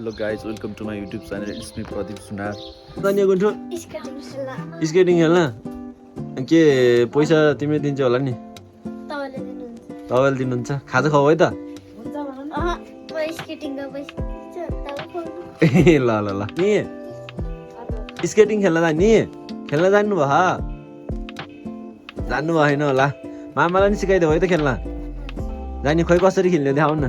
Hello guys, welcome to my YouTube channel. It's me Pradeep Sunar. तन्य गुन्ठो skating खेल्न के पैसा तिमीले दिन्छ होला नि तपाईँले दिनुहुन्छ खाजा खाऊ है त ल ल ल नि स्केटिङ खेल्न जाने खेल्न जान्नु भयो जान्नु भएन होला मामालाई नि सिकाइदियो है त खेल्न जाने खोइ कसरी खेल्ने देखाउनु न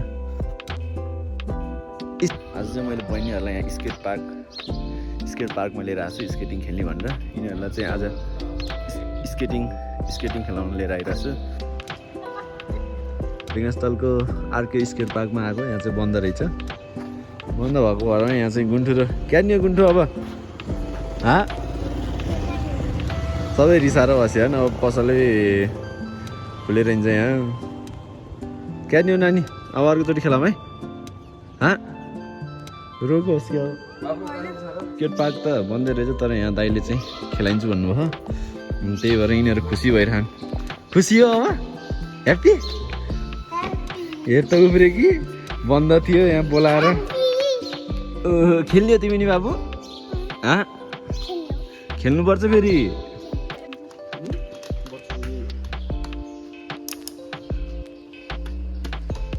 आज चाहिँ मैले बहिनीहरूलाई यहाँ स्केट पार्कमा लिएर आएको छु स्केटिङ खेल्ने भनेर यिनीहरूलाई चाहिँ आज स्केटिङ खेलाउन लिएर आइरहेको छु लिङ्गस्थलको आर्के स्केट पार्कमा आएको यहाँ चाहिँ बन्द रहेछ बन्द भएको भएर यहाँ चाहिँ गुन्ठु र क्यानियो गुन्ठु अब सबै रिसाएर बस्यो होइन अब पसलै खुलेर हिँड्छ यहाँ क्यानियो नानी अब अर्कोचोटि खेलाउँ है रोकोस् क्या स्केट पार्क त बन्दै रहेछ तर यहाँ दाइले चाहिँ खेलाइन्छु भन्नुभयो त्यही भएर यिनीहरू खुसी भइरहन् खुसी हो अब ह्याप्पी हेर त उफ्रे कि बन्द थियो यहाँ बोलाएर खेल्ने तिमी नि बाबु खेल्नुपर्छ फेरि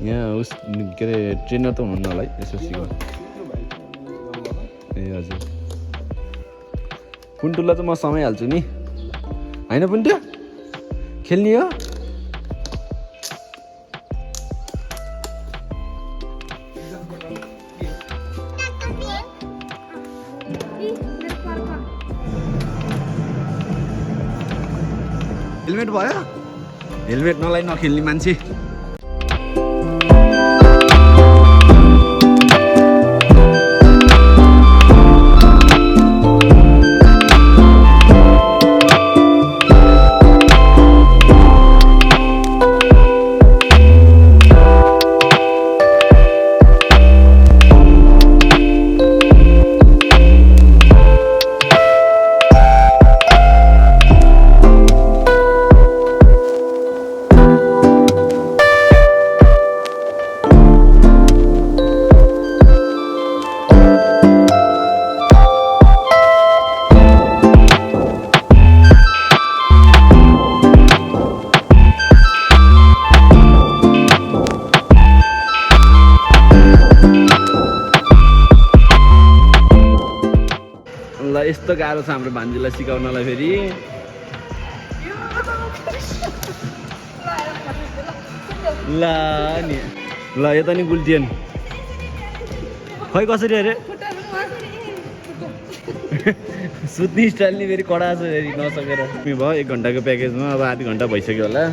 यहाँ उस के अरे ट्रेनर त हुनुहुन्न होला है यसो सिकाउ ए हजुर पुन्टुलाई चाहिँ म समाइहाल्छु नि होइन पुन्टु खेल्ने हो हेलमेट भयो हेलमेट नलाई नखेल्ने मान्छे यस्तो गाह्रो छ हाम्रो भान्जीलाई सिकाउनलाई फेरि ल नि ल यता नि गुल्टियो नि खै कसरी अरे सुत्ने स्टाइल नि फेरि कडा छ फेरि नसकेर भयो 1 घन्टाको प्याकेजमा अब आधी घन्टा भइसक्यो होला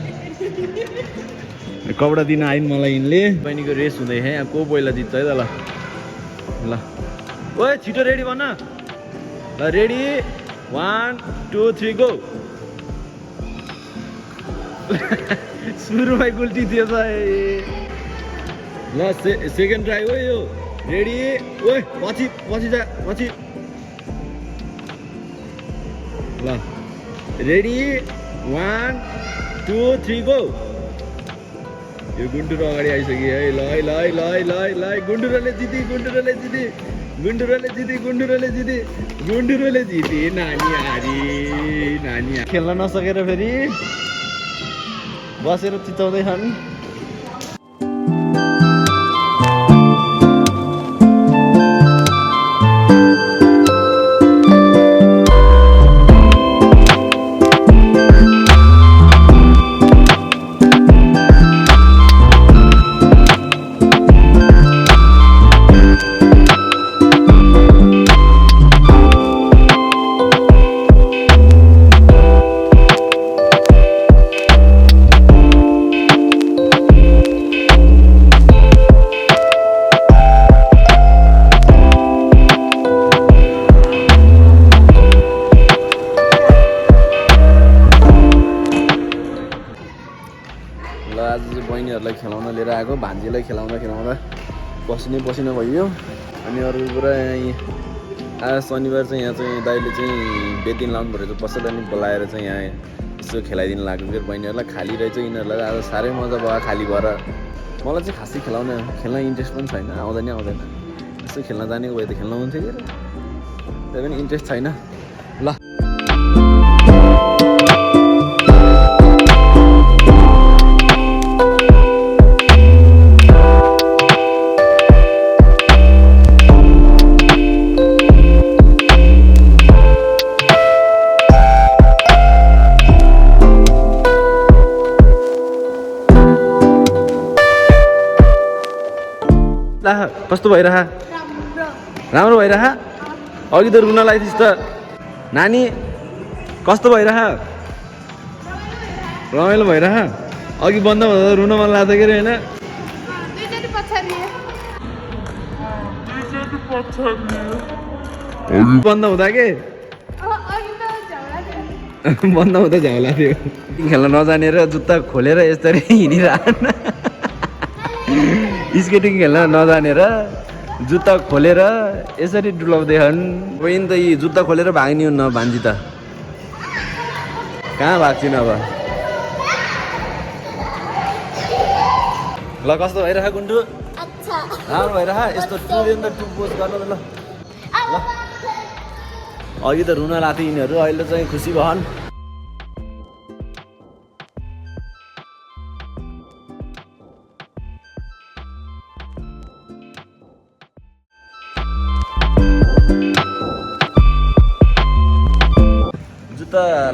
कपडा दिन आइन् मलाई यिनले बहिनीको रेस हुँदै यहाँ को पहिला जित्छ है त ल ल ओए छिटो रेडी बन रेडी 1 2 3 गो सुरुमै गुल्टी थियो त ल सेकेन्ड ट्राई हो यो रेडी ओए पछि जा पछि ल रेडी 1 2 3 गो यो गुन्टुरो अगाडि आइसक्यो है ल गुन्टुरोले जिते नानी खेल्न नसकेर फेरि बसेर चिचाउँदैछन् आज चाहिँ बहिनीहरूलाई खेलाउन लिएर आएको भान्जीलाई खेलाउँदा पसिना भयो अनि अरू कुरा आज शनिबार चाहिँ यहाँ चाहिँ दाइले चाहिँ बेदिन लाउनु परेको पसैलाई नि बोलाएर चाहिँ यहाँ यसो खेलाइदिनु लाग्यो फेरि बहिनीहरूलाई खाली रहेछ यिनीहरूलाई आज साह्रै मजा भयो खाली भएर मलाई चाहिँ खासै खेल्न इन्ट्रेस्ट पनि छैन आउँदैन यसो खेल्न जानेको भए त खेल्न हुन्थ्यो कि त्यही पनि इन्ट्रेस्ट छैन ल कस्तो भइरह राम्रो भइरह अघि त रुन लगाइथिस् त नानी कस्तो भइरह रमाइलो भइरह अघि बन्द हुँदा रुन मन लाग्थ्यो कि होइन बन्द हुँदा के बन्द हुँदा झ्याउला थियो खेल्न नजानेर जुत्ता खोलेर यसरी हिँडिरहन स्केटिङ खेल्न नजानेर जुत्ता खोलेर यसरी डुलाउँदैछन् बहिनी त यी जुत्ता खोलेर भाग्ने हुन्न भान्जी त कहाँ भाग्छिन् अब ल कस्तो भइरह गुन्डु राम्रो भइरह यस्तो टुपोज गर्नु ल ल अघि त रुन लाग्थ्यो यिनीहरू अहिले चाहिँ खुसी भएन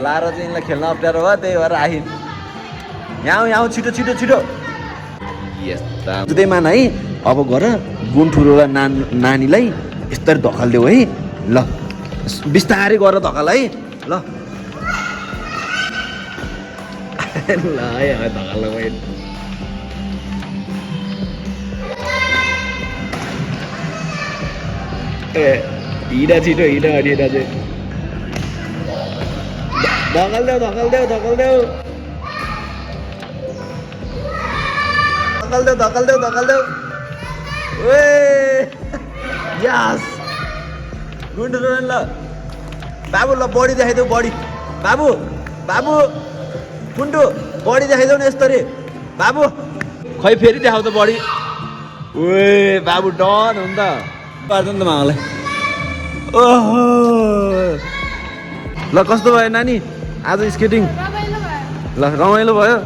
लाएर चाहिँ यिनलाई खेल्न अप्ठ्यारो भयो त्यही भएर आइन् यहाँ छिटो छिटो छिटो यस्ता जुदैमान है अब गर गुन्ठुरो र नानीलाई यस्तरी धकालिदेऊ है ल बिस्तारै गर धकाल है ल ल है धकाल ए हिँड छिटो हिँड अनि चाहिँ धकालिदेऊ धकालिदेऊ धकालिदेऊ धकालिदेऊ धकालिदेऊ धकालिदेऊ ओए यस गुन्डु ल बाबु ल बडी देखाइदेऊ बडी बाबु बाबु गुन्डु बडी देखाइदेऊ न यस्तरी बाबु खै फेरि देखाउ त बडी ओए बाबु डन हो नि त पार्छ नि त मामालाई ओहो ल कस्तो भयो नानी आज स्केटिङ ल रमाइलो भयो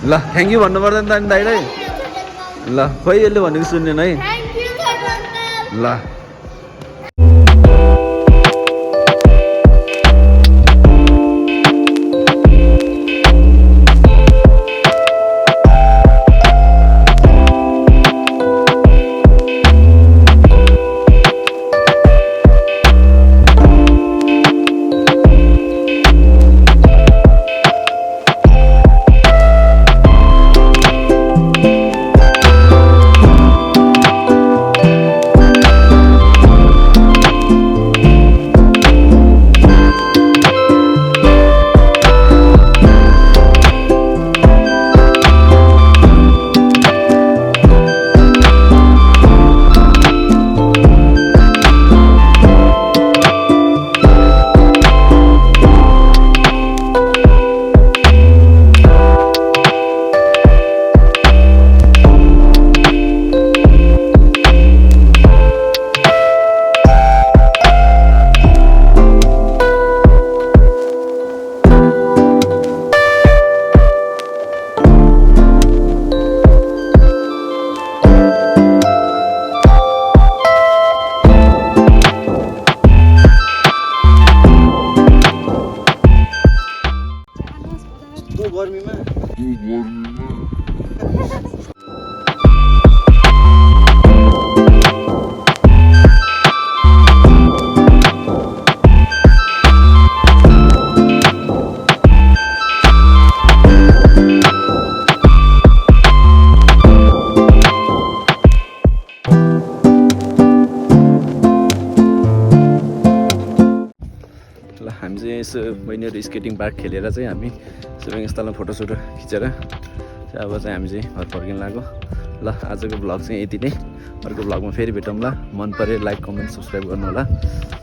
ल थ्याङ्क यू भन्नु पर्दैन त नि दाइलाई ल खोइ यसले भनेको सुन्ने है ल गर्मीमा हामी चाहिँ यसो बहिनीहरू स्केटिङ पार्क खेलेर चाहिँ हामी शिवस्थलमा फोटोसोटो खिचेर अब चाहिँ हामी चाहिँ घर फर्किन लाग्यो ल आजको भ्लग चाहिँ यति नै अर्को भ्लगमा फेरि भेटौँ ल मन पऱ्यो लाइक कमेन्ट सब्सक्राइब गर्नु होला